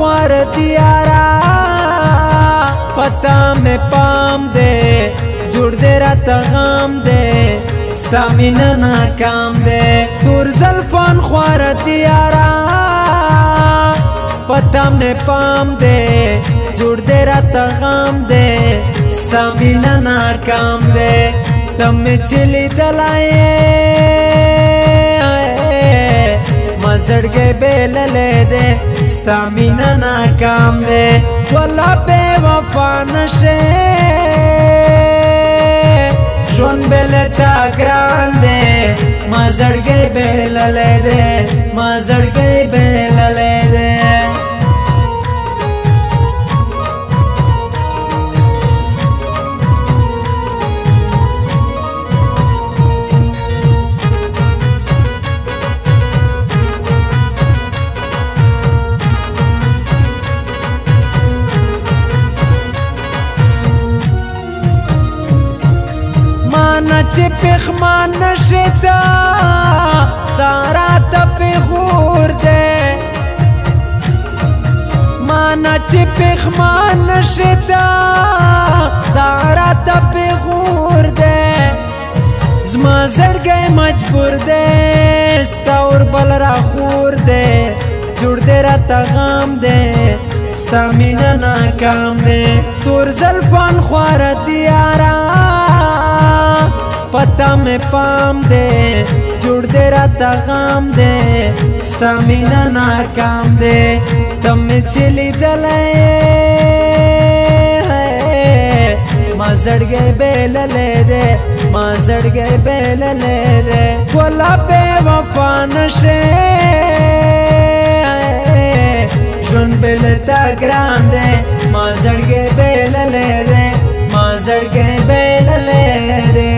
خوار دیارا پتا میں پام دے جوڑ دے راتا غام دے ستامینہ ناکام دے تور زلفان خوار دیارا پتا میں پام دے جوڑ دے راتا غام دے ستامینہ ناکام دے تم میں چلی دلائے مزڑ گئے بیل لے دے ستامینہ ناکام دے والا بے وفا نشے جون بیلتا گران دے مزڑ گئے بیل لے دے مزڑ گئے بیل لے دے چه پخمان نشتا دارات پخور دے مانا چه پخمان نشتا دارات پخور دے زما زڑگئے مجبور دے ستاور بل را خور دے جوڑ دے راتا غام دے ستامینہ ناکام دے تور زلفان خوار دیارا پتا میں پام دے جوڑ دے راتا غام دے ستامینہ ناکام دے تم میں چلی دلائے مزڑ گئے بیل لے دے مزڑ گئے بیل لے دے والا بے وفا نشے جون بیلتا گران دے مزڑ گئے بیل لے دے مزڑ گئے بیل لے دے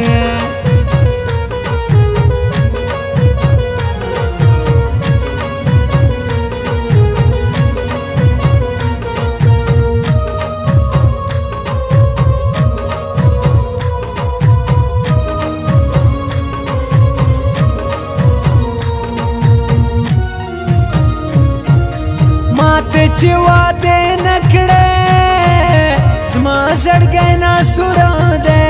چی وعدے نکڑے زما زڑگئے ناسورا دے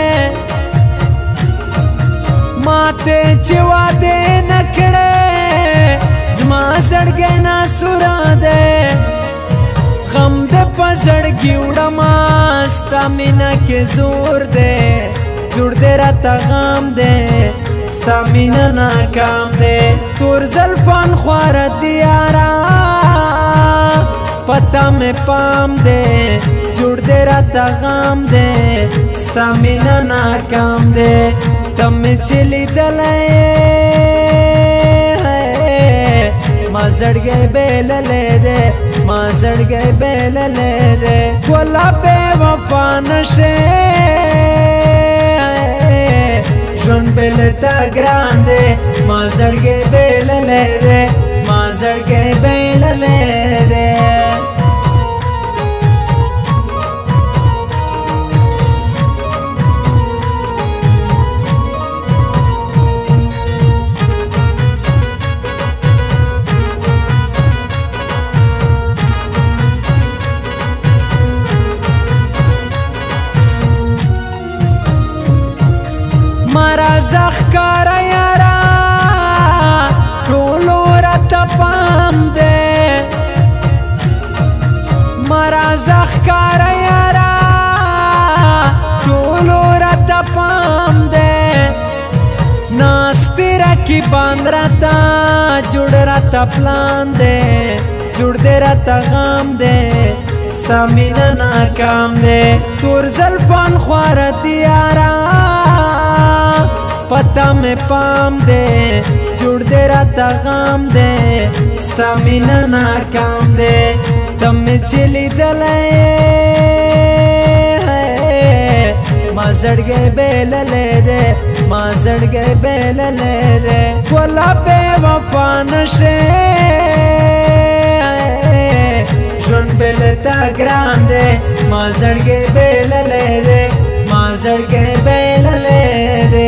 ماتے چی وعدے نکڑے زما زڑگئے ناسورا دے غم دے پا زڑگی اڑما ستامینہ کے زور دے جوڑ دے راتا غام دے ستامینہ ناکام دے تور زلفان خوار دیارا پتا میں پام دے جوڑ دے راتا غام دے ستامینہ ناکام دے تم میں چلی دلائے مزڑ گئے بیل لے دے مزڑ گئے بیل لے دے والا بے وفا نشے جون بیلتا گران دے مزڑ گئے بیل لے دے مزڑ گئے بیل لے دے مارا زخکارا یارا ٹولو راتا پام دے مارا زخکارا یارا ٹولو راتا پام دے ناستی رکی باند راتا جوڑ راتا پلان دے جوڑ دے راتا غام دے ستامینہ ناکام دے تور زلفان خوار دیارا پتا میں پام دے جوڑ دے راتا غام دے ستامینہ ناکام دے تم میں چلی دلائے مزڑ گئے بیل لے دے مزڑ گئے بیل لے دے والا بے وفا نشے جون بیلتا گران دے مزڑ گئے بیل لے دے مزڑ گئے بیل لے دے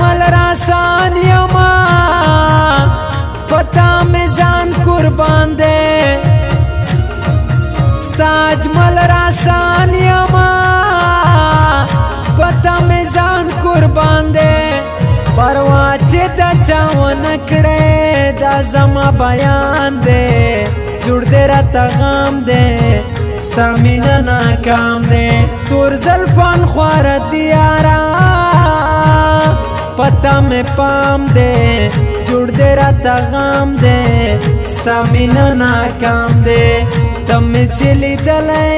اجمل راسان یما پتا میزان قربان دے ستا اجمل راسان یما پتا میزان قربان دے پروا چې د چا ونکړې دا زما بیان دے جوړ دې راته غام دے ستا مینه ناکام دے تور زلفان خوار دیارا پتا میں پام دے جوړ دے راته غام دے ستا مینه ناکام دے تم چلی دلے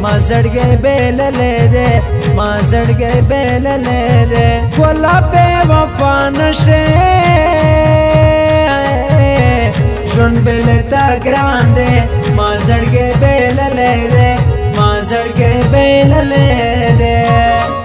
ما زړګی بیللی دی ما زړګی بیللی دی ګله بې وفا نشې ژوند بیلی تا ګران دی ما زړګی بیللی دی ما زړګی بیللی دی